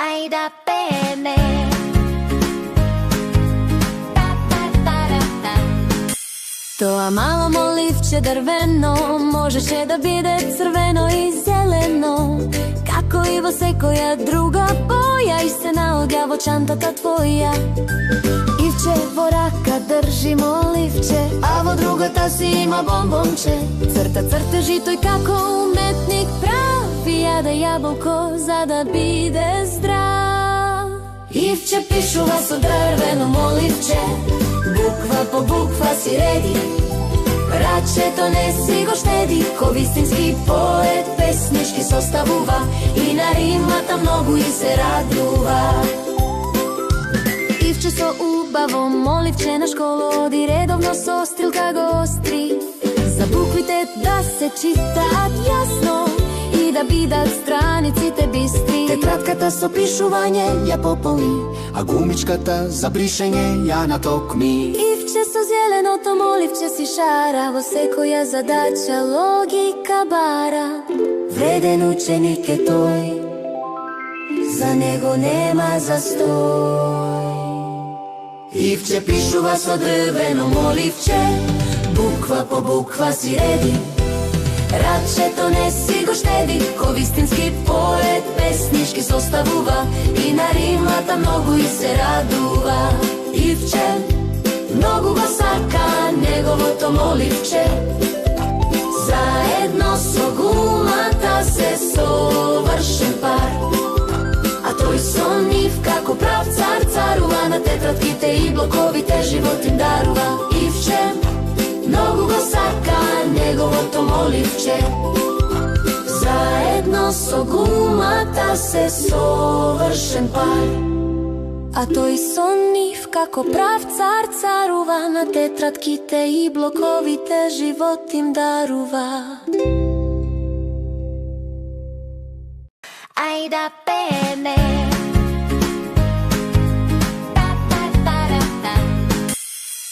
Ај да пееме. Тоа мало моливче дрвено можеше да биде црвено и зелено, како и во секоја друга боја, и се наоѓа во чантата твоја. Ивче во рака држи моливче, а во другата си има бомбонче. Црта цртежи тој како уметник прави, јаде јаболко за да биде здрав. Ивче пишува со дрвено моливче, буква по буква си реди, рачето не си го штеди, ко вистински поет песнички составува и на римата многу и се радува. Ивче со убаво моливче на школа оди, редовно со стрелка го остри, за буквите да се читаат јасно и да бидат страниците бистри. Тетратката со пишување ја пополни, а гумичката за бришење ја натокми. Ивче со зеленото моливче си шара, во секоја задача логика бара. Вреден ученик е тој, за него нема застој. Ивче пишува со дрвено моливче, буква по буква си реди, рачето не си го штеди, ко вистински поет песнички составува и на римата многу и се радува. Ивче многу го сака неговото моливче, заедно со гумата се совршен пар, а тој со нив како прав цар царува, на тетратките и блоковите живот им дарува. Ивче многу го сака неговото моливче, заедно со гумата се совршен пар, а тој со нив како прав цар царува, на тетратките и блоковите живот им дарува. Ај да пееме.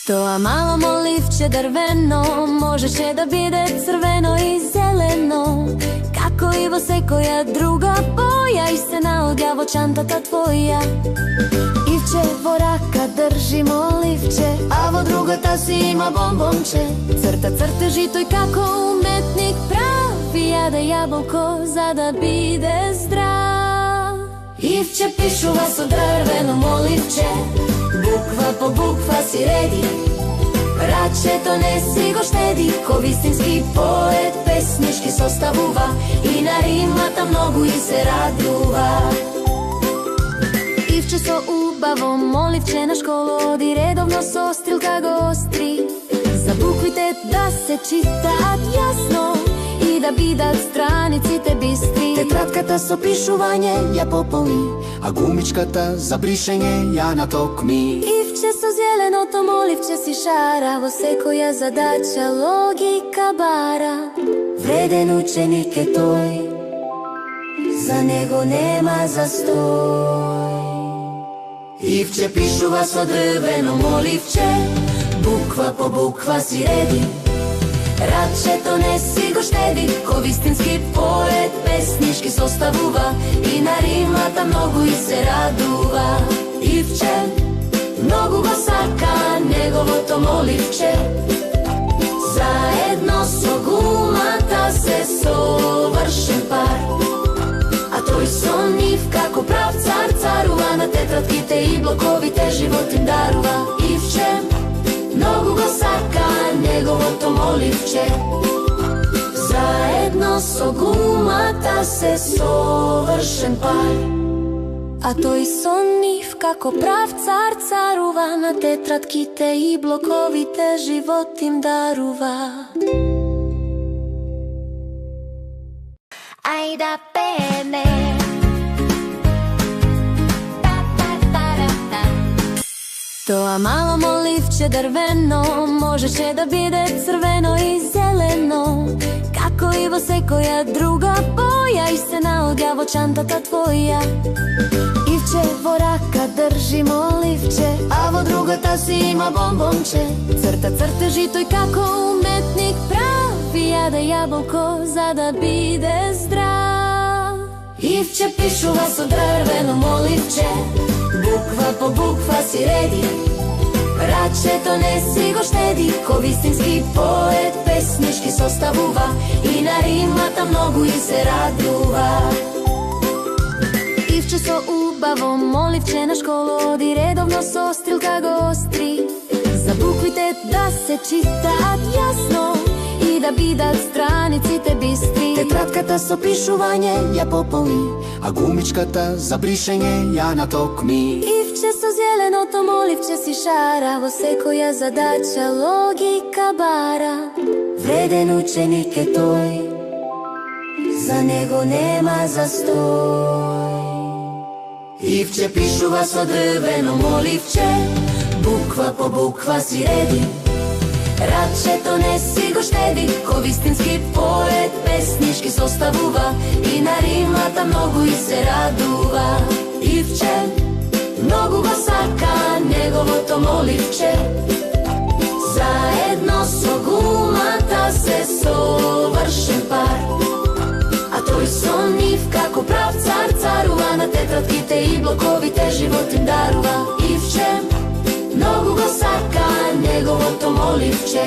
Тоа мало моливче дрвено можеше да биде црвено и зелено, како и во секоја друга боја, и се наоѓа во чантата твоја. Ивче во рака држи моливче, а во другата си има бомбонче. Црта цртежи тој како уметник прави, јаде јаболко за да биде здрав. Ивче пишува со дрвено моливче, буква по буква си реди, рачето не си го штеди, ко вистински поет песнички составува и на римата многу и се радува. Ивче со убаво моливче на школа оди, редовно со стрелка го остри, за буквите да се читаат јасно и да бидат страниците бистри. Тетратката со пишување ја пополни, а гумичката за бришење ја натокми. Ивче со зеленото моливче си шара, во секоја задача логика бара. Вреден ученик е тој, за него нема застој. Ивче пишува со дрвено моливче, буква по буква си реди, рачето не си го штеди, ко вистински поет песнички составува и на римата многу и се радува. Ивче многу го сака неговото моливче, заедно со гумата се совршен пар, а тој со нив како прав цар царува, на тетратките и блоковите живот им дарува. Ивче многу го сака неговото моливче, заедно со гумата се совршен пар, а тој со нив како прав цар царува, на тетратките и блоковите живот им дарува. Ај да пееме. Тоа мало моливче дрвено можеше да биде црвено и зелено, како и во секоја друга боја, и се наоѓа во чантата твоја. Ивче во рака држи моливче, а во другата си има бомбонче. Црта цртежи тој како уметник прави, јаде јаболко за да биде здрав. Ивче пишува со дрвено моливче, моливче, буква по буква си реди. Рачето не си го штеди, ко вистински поет песнички составува и на римата многу и се радува. Ивче со убаво моливче на школу оди, редовно со стрелка го остри, за буквите да се читаат јасно и да бидат страниците бистри. Тетратката со пишување ја пополни, а гумичката за бришење ја натокми. Ивче со зеленото моливче си шара, во секоја задача логика бара. Вреден ученик е тој, за него нема застој. Ивче пишува со дрвено моливче, буква по буква си реди. Рачето не си го штеди, ко вистински поет песнички составува и на римата многу и се радува. Ивче многу го сака неговото моливче, заедно со гумата се совршен пар. А тој со нив како прав цар царува, на тетратките и блоковите живот им дарува. Ивче многу го сака неговото моливче,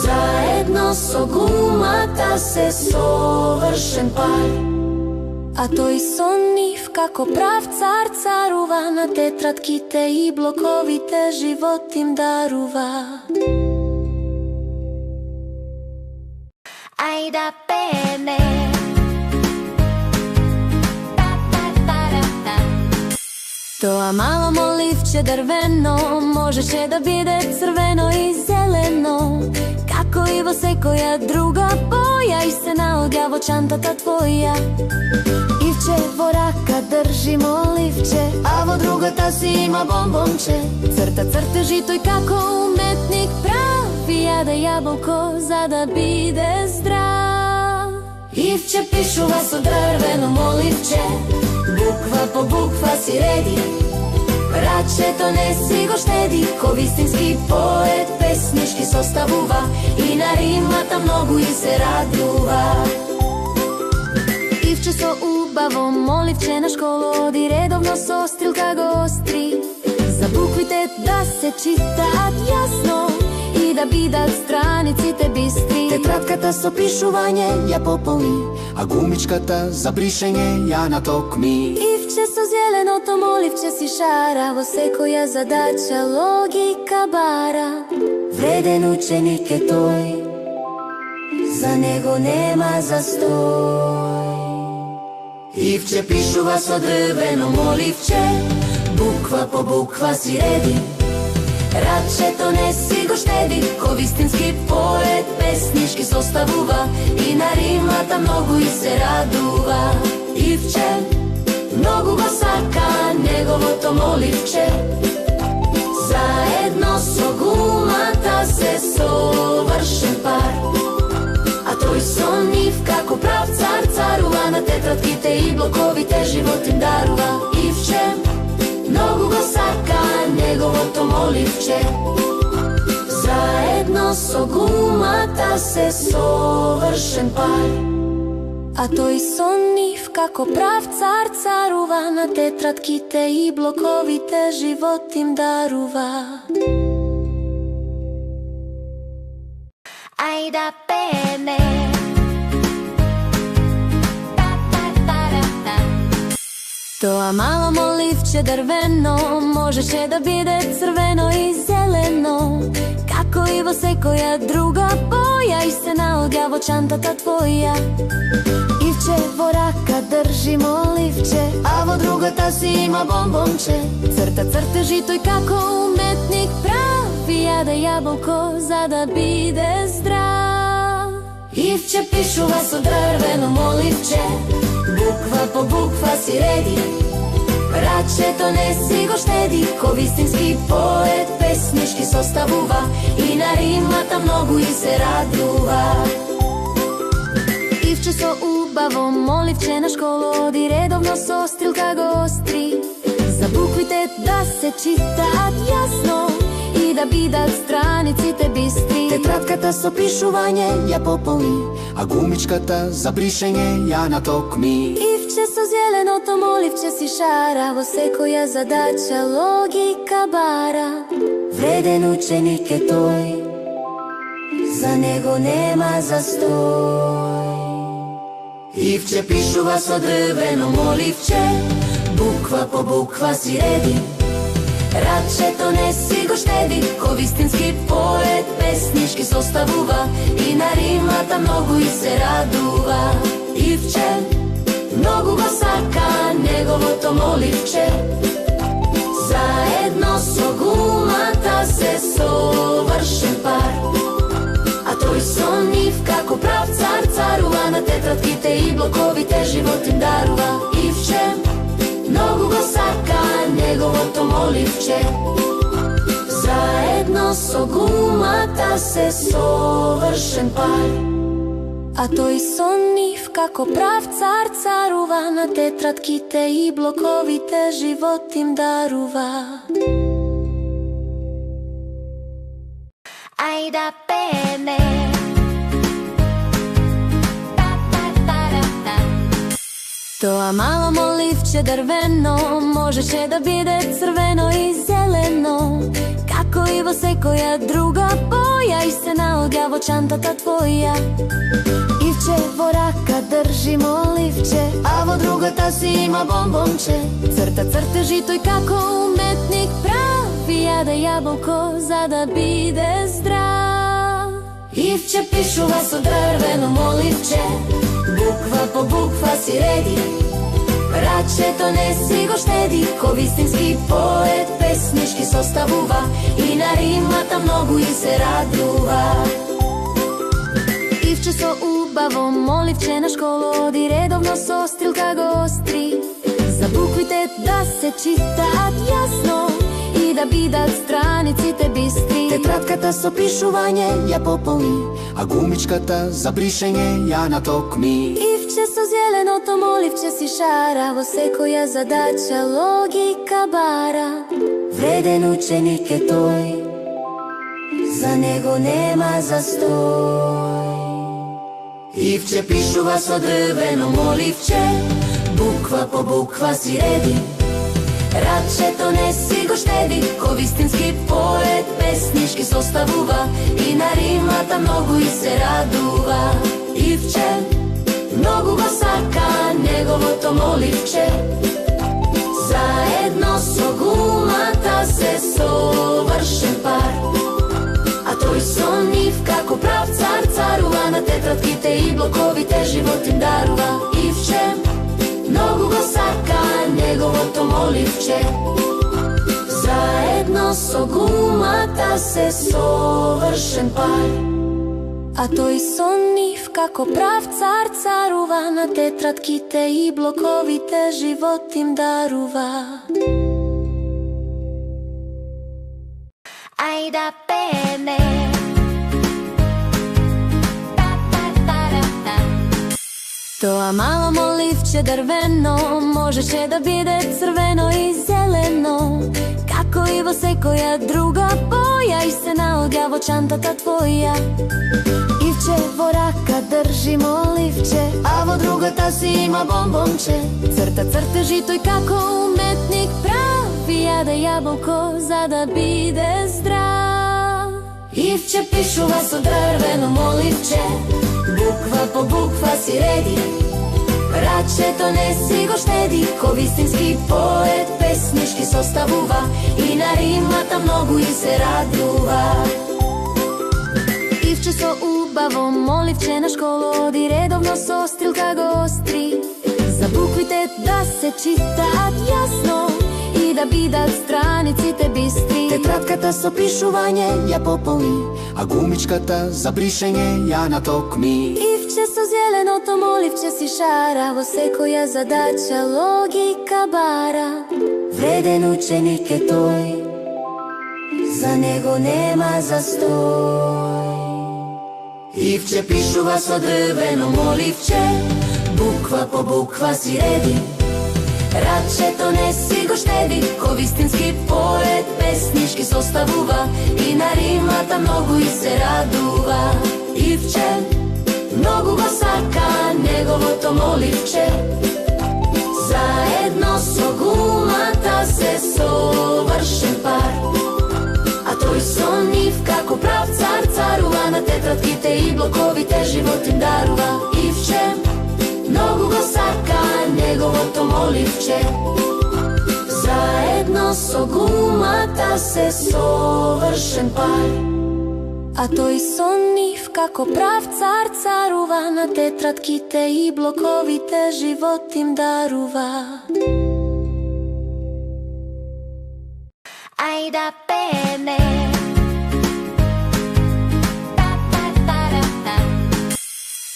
заедно со гумата се совршен пар. А тој со нив како прав цар царува, на тетратките и блоковите живот им дарува. Ајда пееме. Тоа мало моливче дрвено можеше да биде црвено и зелено, како и во секоја друга боја, и се наоѓа во чантата твоја. Ивче во рака држи моливче, а во другата си има бомбонче. Црта цртежи тој како уметник прави, јаде јаболко за да биде здрав. Ивче пишува со дрвено моливче, буква по буква си реди. Рачето не си го штеди, ко вистински поет песнички составува и на римата многу и се радува. Ивче со убаво моливче на школу оди, редовно со стрелка го остри, за буквите да се читаат јасно и да бидат страниците бистри. Тетратката со пишување ја пополни, а гумичката за бришење ја натокми. Ивче со зеленото моливче си шара, во секоја задача логика бара. Вреден ученик е тој, за него нема застој. Ивче пишува со дрвено моливче, буква по буква си реди. Рачето не си го штеди, ко вистински поет песнички составува и на римата многу и се радува. Ивче многу го сака неговото моливче, заедно со гумата се совршен пар. А тој со нив како прав цар царува, на тетратките и блоковите живот им дарува. Ивче многу го сака неговото моливче, заедно со гумата се совршен пар. А тој со нив како прав цар царува, на тетратките и блоковите живот им дарува. Ајда пееме. Тоа мало моливче дрвено можеше да биде црвено и зелено, како и во секоја друга боја, и се наоѓа во чантата твоја. Ивче во рака држи моливче, а во другата си има бомбонче. Црта цртежи тој како уметник прави, јаде јаболко за да биде здрав. Ивче пишува со дрвено моливче, буква по буква си реди. Рачето не си го штеди, ко вистински поет песнички составува и на римата многу и се радува. Ивче со убаво моливче на школу оди, редовно со стрелка го остри, за буквите да се читаат јасно и и да бидат страниците бистри. Тетратката со пишување ја пополни, а гумичката за бришење ја натокми. Ивче со зеленото моливче си шара, во секоја задача логика бара. Вреден ученик е тој, за него нема застој. Ивче пишува со дрвено моливче, буква по буква си реди. Рачето не си го штеди, ко вистински поет песнишки составува и на римата многу и се радува. Ивче многу го сака неговото моливче, заедно со гумата се совршен пар. А тој со нив како прав цар царува, на тетратките и блоковите живот им дарува. Ивче многу го сака неговото моливче, заедно со гумата се совршен пар. А тој со нив како прав цар царува, на тетратките и блоковите живот им дарува. Ај да пееме. Тоа мало моливче дрвено можеше да биде црвено и зелено, како и во секоја друга боја, и се наоѓа во чантата твоја. Ивче во рака држи моливче, а во другата си има бомбонче. Црта цртежи тој како уметник прави, јаде јаболко за да биде здрав. Ивче пишува со дрвено моливче, буква по буква си реди. Рачето не си го штеди, ко вистински поет песнишки составува и на римата многу и се радува. Ивче со убаво моливче на школа оди, редовно со стрелка го остри, за буквите да се читаат јасно и да бидат страниците бистри. Тетратката со пишување ја пополни, а гумичката за бришење ја натокми. Ивче со зеленото моливче си шара, во секоја задача логика бара. Вреден ученик е тој, за него нема застој. Ивче пишува со дрвено моливче, буква по буква си реди. Рачето не си го штеди, ко вистински поет песнишки составува и на римата многу и се радува. Ивче многу го сака неговото моливче, заедно со гумата се совршен пар. А тој со нив како прав цар царува, на тетратките и блоковите живот им дарува. Ивче многу го сака неговото моливче, заедно со гумата се совршен пар. А тој со нив како прав цар царува, на тетратките и блоковите живот им дарува. Ај да пееме. Тоа мало моливче дрвено можеше да биде црвено и зелено, како и во секоја друга боја, и се наоѓа во чантата твоја. Ивче во рака држи моливче, а во другата си има бомбонче. Црта цртежи тој како уметник прави, јаде јаболко за да биде здрав. Ивче пишува со дрвено моливче, буква по буква си реди. Рачето не си го штеди, ко вистински поет песнишки составува и на римата многу и се радува. Ивче со убаво моливче на школа оди, редовно со стрелка го остри, за буквите да се читаат јасно и да бидат страниците бистри. Тетратката со пишување ја пополни, а гумичката за бришење ја натокми. Ивче со зеленото моливче си шара, во секоја задача логика бара. Вреден ученик е тој, за него нема застој. Ивче пишува со дрвено моливче, буква по буква си реди. Рачето не си го штеди, ко вистински поет песнишки составува и на римата многу и се радува. Ивче многу го сака неговото моливче, заедно со гумата се совршен пар. А тој со нив како прав цар царува, на тетратките и блоковите живот им дарува. Ивче многу го сака неговото моливче, заедно со гумата се совршен пар. А тој со нив како прав цар царува, на тетратките и блоковите живот им дарува. Ајде пееме.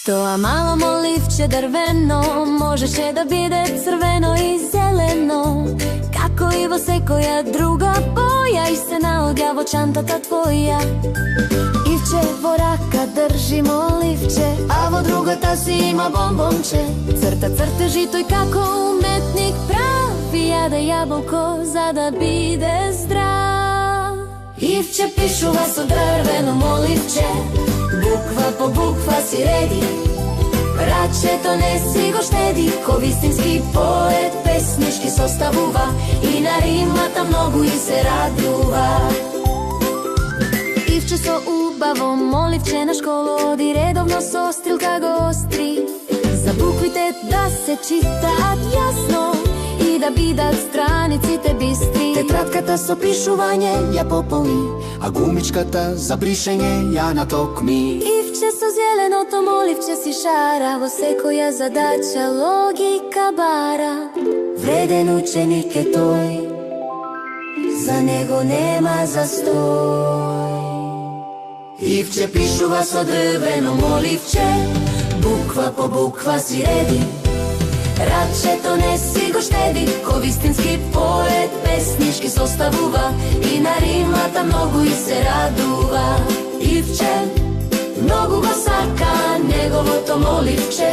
Тоа мало моливче дрвено можеше да биде црвено и зелено, како и во секоја друга боја, и се наоѓа во чантата твоја. Ивче во рака држи моливче, а во другата си има бомбонче. Црта цртежи тој како уметник прави, јаде јаболко за да биде здрав. Ивче пишува со дрвено моливче, буква по буква си реди. Рачето не си го штеди, ко вистински поет песнишки составува и на римата многу и се радува. Ивче со убаво моливче на школу оди, редовно со стрелка го остри, за буквите да се читаат јасно и да бидат страниците бистри. Тетратката со пишување ја пополни, а гумичката за бришење ја натокми. Ивче со зеленото моливче си шара, во секоја задача логика бара. Вреден ученик е тој, за него нема застој. Ивче пишува со дрвено моливче, буква по буква си реди. Рачето не си го штеди, ко вистински поет песнишки составува и на римата многу и се радува. Ивче многу го сака неговото моливче,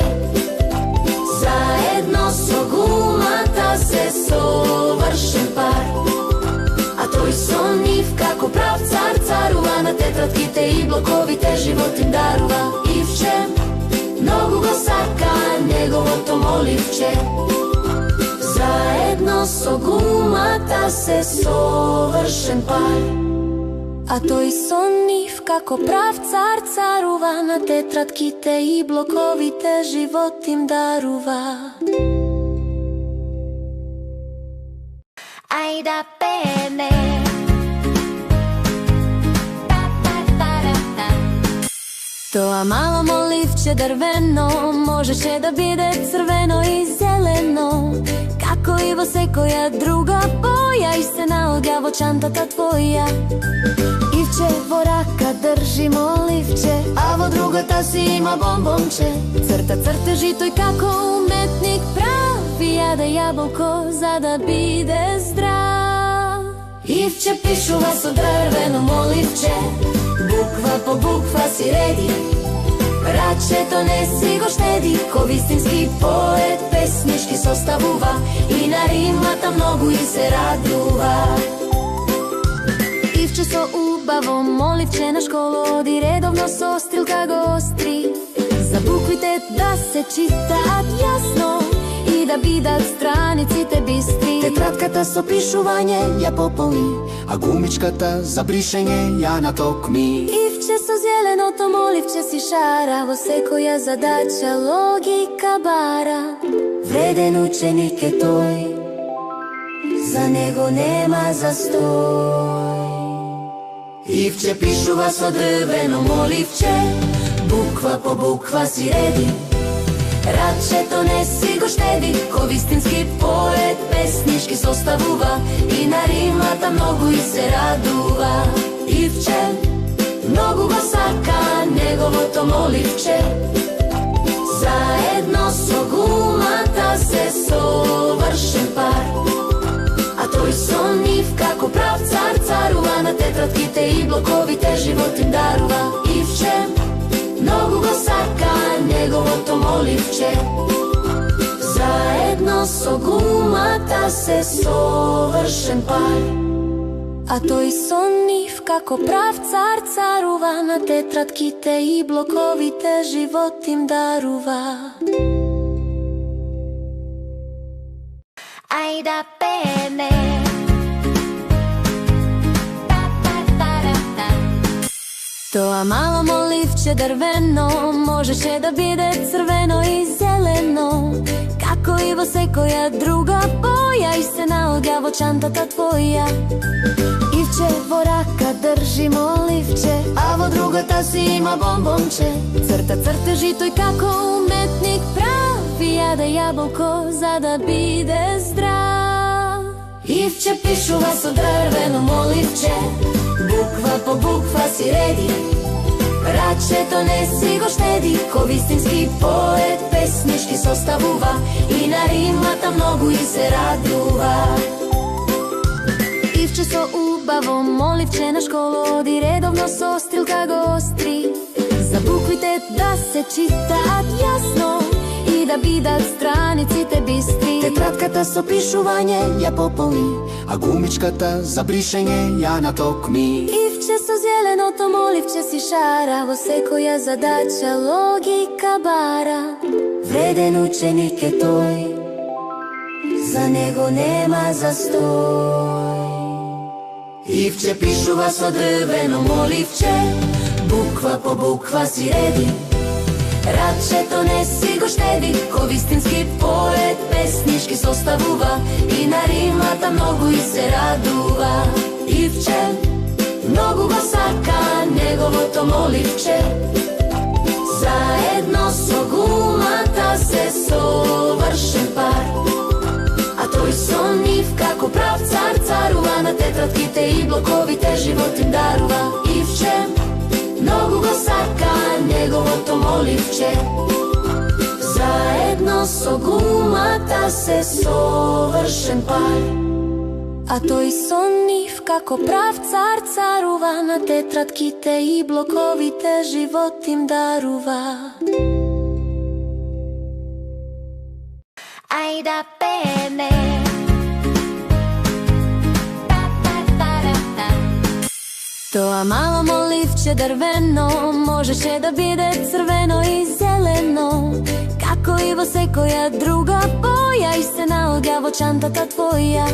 заедно со гумата се совршен пар. А тој со нив како прав цар царува, на тетратките и блоковите живот им дарува. Ивче многу го сака неговото моливче, заедно со гумата се совршен пар. А тој со нив како прав цар царува, на тетратките и блоковите живот им дарува. Ајде пееме. Тоа мало моливче дрвено можеше да биде црвено и зелено, како и во секоја друга боја, и се наоѓа во чантата твоја. Ивче во рака држи моливче, а во другата си има бомбонче. Црта цртежи тој како уметник прави, јаде јаболко за да биде здрав. Ивче пишува со дрвено моливче, буква по буква си реди. Рачето не си го штеди, ко вистински поет песнишки составува и на римата многу и се радува. Ивче со убаво моливче на школу оди, редовно со стрелка го остри, за буквите да се читаат јасно и да бидат страниците бистри. Тетратката со пишување ја пополни, а гумичката за бришење ја натокми. Ивче со зеленото моливче си шара, во секоја задача логика бара. Вреден ученик е тој, за него нема застој. Ивче пишува со дрвено моливче, буква по буква си реди. Рачето не си го штеди, ко вистински поет песнишки составува и на римата многу и се радува. Ивче многу го сака неговото моливче, заедно со гумата се совршен пар. А тој со нив како прав цар царува, на тетратките и блоковите живот им дарува. Ивче многу го сака неговото моливче, Заедно со гумата се совршен пар. А тој сон нив како прав цар царува, на тетратките и блоковите живот им дарува. Ај да пееме. Тоа мало моливче дрвено можеше да биде црвено и зелено, како и во секоја друга боја, и се наоѓа во чантата твоја. Ивче во рака држи моливче, а во другата си има бомбонче. Црта цртежи тој како уметник прави, јаде јаболко за да биде здрав. Ивче пишува со дрвено моливче, буква по буква си реди. Рачето не си го штеди, ко вистински поет песнички составува, и на римата многу и се радува. Ивче со убаво моливче на школа оди, редовно со стрелка го остри, за буквите да се читаат јасно и да бидат страниците бистри. Тетратката со пишување ја пополни, а гумичката за бришење ја натокми. Ивче со зеленото моливче си шара, во секоја задача логика бара. Вреден ученик е тој, за него нема застој. Ивче пишува со дрвено моливче, буква по буква си реди. Рачето не си го штеди, ко вистински поет песнички составува, и на римата многу и се радува. Ивче многу го сака неговото моливче, заедно со гумата се совршен пар. А тој сон нив како прав цар царува, на тетратките и блоковите живот им дарува. Ивче многу го сака неговото моливче, заедно со гумата се совршен пар. А тој сон нив како прав цар царува, на тетратките и блоковите живот им дарува. Ај да пееме. Тоа мало моливче дрвено можеше да биде црвено и зелено, како и во секоја друга боја, и се наоѓа во чантата твоја.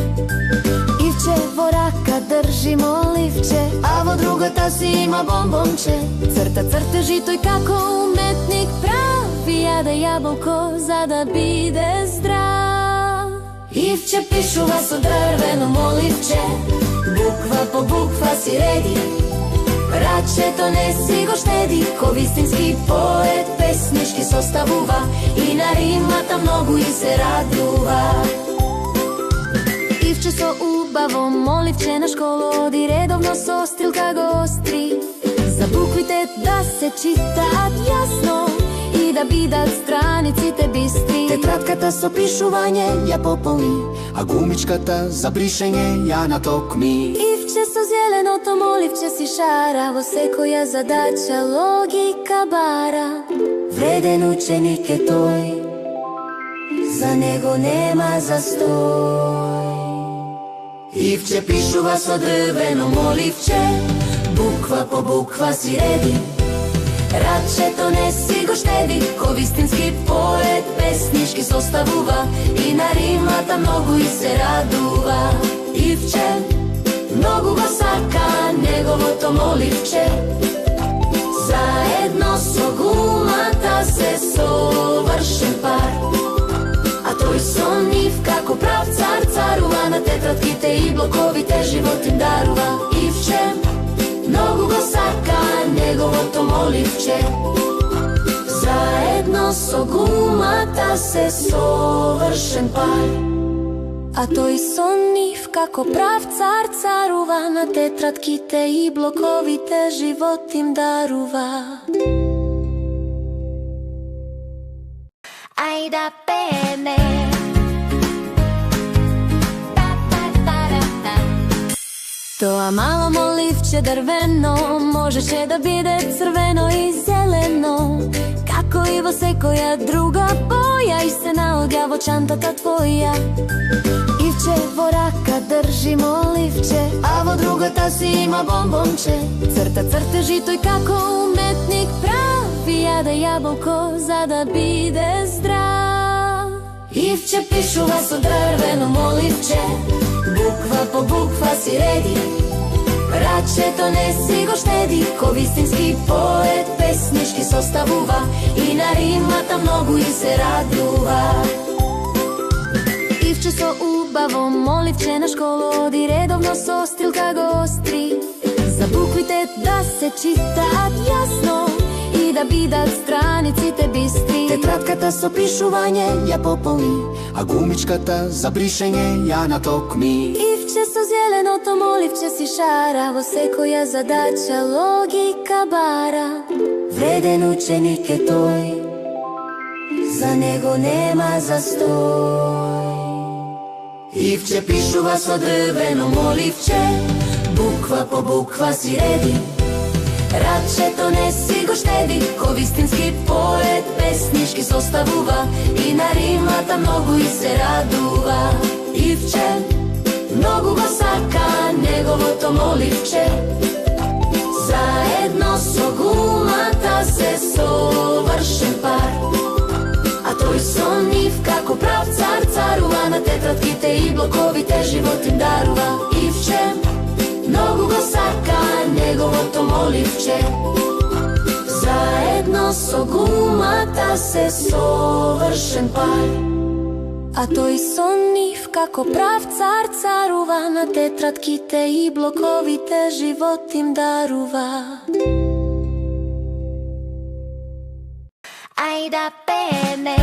Ивче во рака држи моливче, а во другата си има бомбонче. Црта цртежи тој како уметник прави, јаде јаболко за да биде здрав. Ивче пишува со дрвено моливче, буква по буква си реди. Рачето не си го штеди, ко вистински поет песнички составува, и на римата многу и се радува. Ивче со убаво моливче на школа оди, редовно со стрелка го остри, за буквите да се читаат јасно и да бидат страниците бистри. Тетратката со пишување ја пополни, а гумичката за бришење ја натокми. Ивче со зеленото моливче си шара, во секоја задача логика бара. Вреден ученик е тој, за него нема застој. Ивче пишува со дрвено моливче, буква по буква си реди. Рачето не си го штеди, ко вистински поет песнички составува, и на римата многу и се радува. Ивче многу го сака неговото моливче, заедно со гумата се совршен пар. А тој сон нив како прав цар царува, на тетратките и блоковите живот им дарува. Ивче многу го сака неговото моливче, заедно со гумата се совршен пар. А тој сон нив како прав цар царува, на тетратките и блоковите живот им дарува. Ај да пееме. Тоа мало моливче дрвено можеше да биде црвено и зелено, како како и во секоја друга боја, и се наоѓа во чантата твоја. Ивче во рака држи моливче, а во другата си има бомбонче. Црта цртежи тој како уметник прави, јаде јаболко за да биде здрав. Ивче пишува со дрвено моливче, буква по буква си реди. Рачето не си го штеди, ко вистински поет песнички составува, и на римата многу и се радува. Ивче со убаво моливче на школу оди, редовно со стрелка го остри, за буквите да се читаат јасно и да бидат страниците бистри. Тетратката со пишување ја пополни, а гумичката за бришење ја натокми. Ивче со зеленото моливче си шара, во секоја задача логика бара. Вреден ученик е тој, за него нема застој. Ивче пишува со дрвено моливче, буква по буква си реди. Рачето не си го штеди, ко вистински поет песнички составува, и на римата многу и се радува. Ивче многу го сака неговото моливче, заедно со гумата се совршен пар. А тој со нив како прав цар царува, на тетратките и блоковите живот им дарува. Ивче многу го сака неговото моливче, заедно со гумата се совршен пар. А тој со нив како прав цар царува, на тетратките и блоковите живот им дарува. Ајда пене.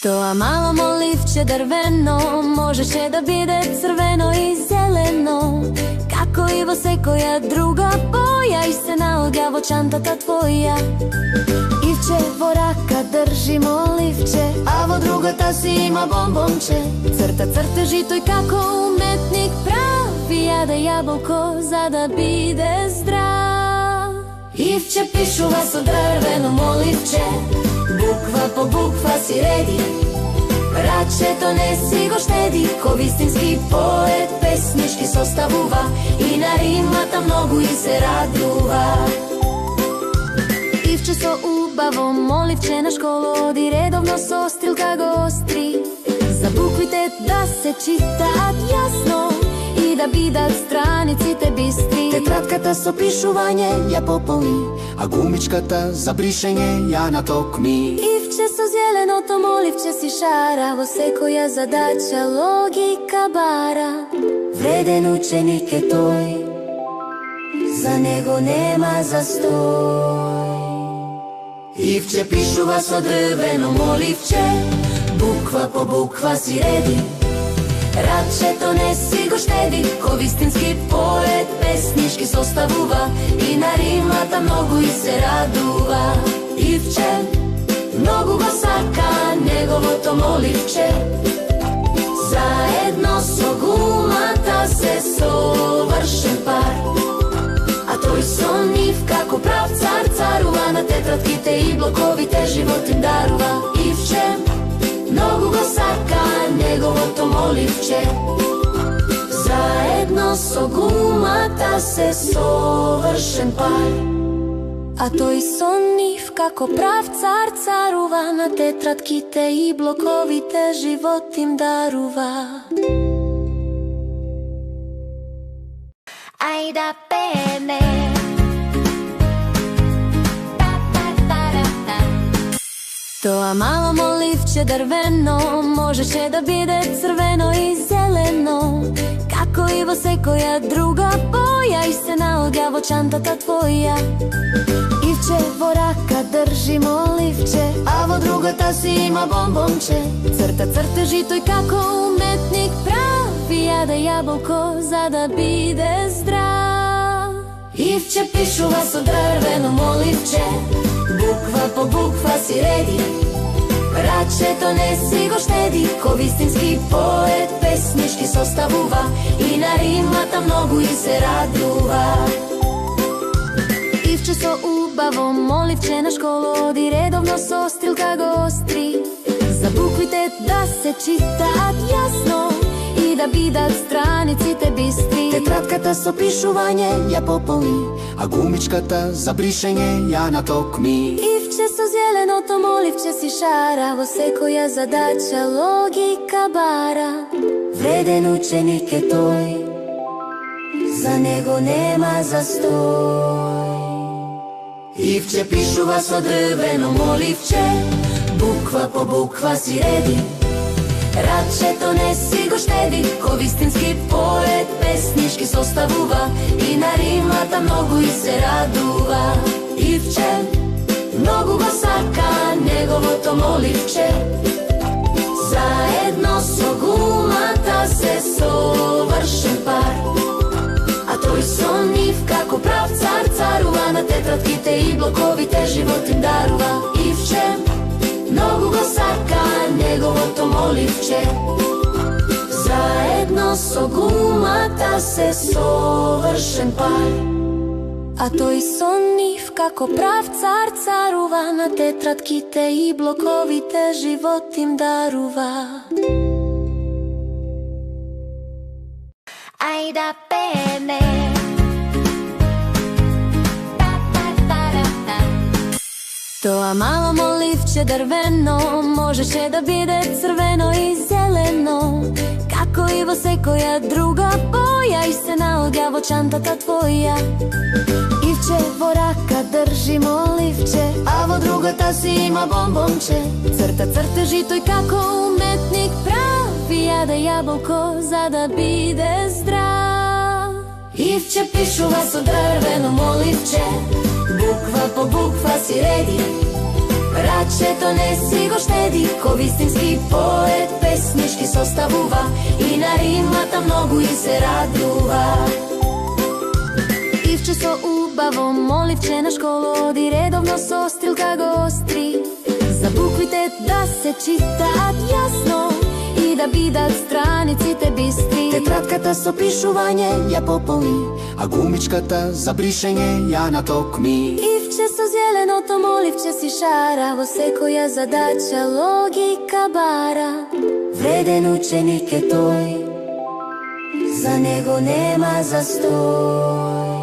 Тоа мало моливче дрвено можеше да биде црвено и зелено, како и во секоја друга боја, и се наоѓа во чантата твоја. Ивче во рака држи моливче, а во другата си има бомбонче. Црта цртежи тој како уметник прави, јаде јаболко за да биде здрав. Ивче пишува со дрвено моливче, буква по буква си реди. Рачето не си го штеди, ко вистински поет песнички составува, и на римата многу и се радува. Ивче со убаво моливче на школу оди, редовно со стрелка го остри, за буквите да се читаат јасно и да бидат страниците бистри. Тетратката со пишување ја пополни, а гумичката за бришење ја натокми. Ивче со зеленото моливче си шара, во секоја задача логика бара. Вреден ученик е тој, за него нема застој. Ивче пишува со дрвено моливче, буква по буква си реди. Рачето не си го штеди, ко вистински поет песнички составува, и на римата многу и се радува. Ивче многу го сака неговото моливче, заедно со гумата се совршен пар. А тој со нив како прав цар царува, на тетратките и блоковите живот им дарува. Ивче многу го сака неговото моливче, заедно со гумата се совршен пар. А тој со нив како прав цар царува, на тетратките и блоковите живот им дарува. Ајда пене. Тоа мало моливче дрвено можеше да биде црвено и зелено, како и во секоја друга боја, и се наоѓа во чантата твоја. Ивче во рака држи моливче, а во другата си има бомбонче. Црта цртежи тој како уметник прави, јаде јаболко за да биде здрав. Ивче пишува со дрвено моливче, буква по буква си реди. Рачето не си го штеди, ко вистински поет песнички составува, и на римата многу и се радува. Ивче со убаво моливче на школу оди, редовно со стрелка го остри. За буквите да се читаат јасно и да бидат страниците бистри. Тетратката со пишување ја пополни, а гумичката за бришење ја натокми. Ивче со зеленото моливче си шара, во секоја задача логика бара. Вреден ученик е тој, за него нема застој. Ивче пишува со дрвено моливче, буква по буква си реди. Рачето не си го штеди, ко вистински поет песнишки составува и на римата многу и се радува. Ивче многу го сака неговото моливче, заедно со гумата се совршен пар. А тој со нив како прав цар царува, на тетратките и блоковите живот им дарува. Ивче многу го сака неговото моливче, заедно со гумата се совршен пар. А тој со нив како прав цар царува, на тетратките и блоковите живот им дарува. Ајда пееме. Тоа мало моливче дрвено можеше да биде црвено и зелено, како и во секоја друга боја, и се наоѓа во чантата твоја. Ивче во рака држи моливче, А во другата си има бомбонче. црта цртежи тој како уметник прави, јаде јаболко за да биде здрав. Ивче пишува со дрвено моливче, буква по буква си реди. Рачето не си го штеди, ко вистински поет песнишки составува и на римата многу и се радува. Ивче со убаво моливче на школу оди, редовно со стрелка го остри. За буквите да се читаат јасно и да бидат страниците бистри. Тетратката со пишување ја пополни, а гумичката за бришење ја натокми. Ивче со зеленото моливче си шара, во секоја задача логика бара. Вреден ученик е тој, за него нема застој.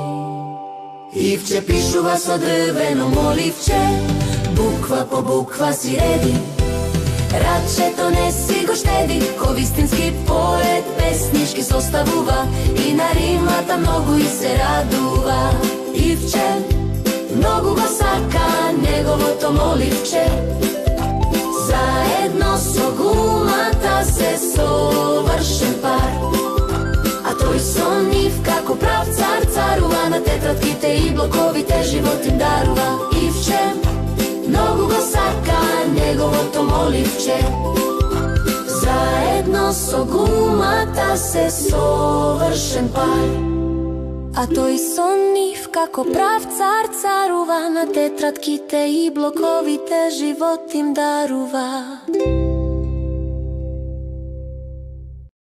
Ивче пишува со дрвено моливче, буква по буква си реди. Рачето не си го штеди, ко вистински поет песнишки составува и на римата многу и се радува. Ивче многу го сака неговото моливче, заедно со гумата се совршен пар. А тој со нив како прав цар царува, на тетратките и блоковите живот им дарува. Ивче многу го сака неговото моливче, заедно со гумата се совршен пар. А тој со нив како прав цар царува, на тетратките и блоковите живот им дарува.